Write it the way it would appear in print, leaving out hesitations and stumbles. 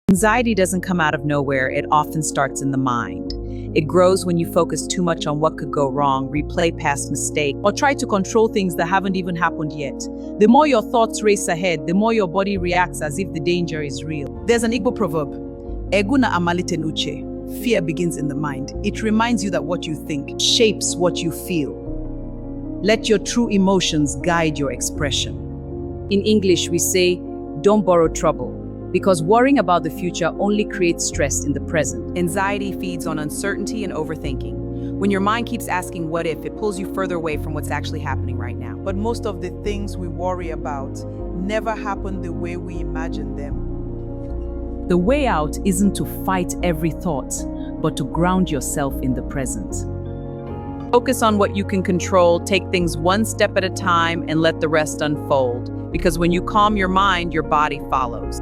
Anxiety doesn't come out of nowhere, it often starts in the mind. It grows when you focus too much on what could go wrong, replay past mistakes, or try to control things that haven't even happened yet. The more your thoughts race ahead, the more your body reacts as if the danger is real. There's an Igbo proverb, Eguna amalite n'uche. Fear begins in the mind. It reminds you that what you think shapes what you feel. Let your true emotions guide your expression. In English, we say, don't borrow trouble, because worrying about the future only creates stress in the present. Anxiety feeds on uncertainty and overthinking. When your mind keeps asking what if, it pulls you further away from what's actually happening right now. But most of the things we worry about never happen the way we imagine them. The way out isn't to fight every thought, but to ground yourself in the present. Focus on what you can control, take things one step at a time, and let the rest unfold. Because when you calm your mind, your body follows.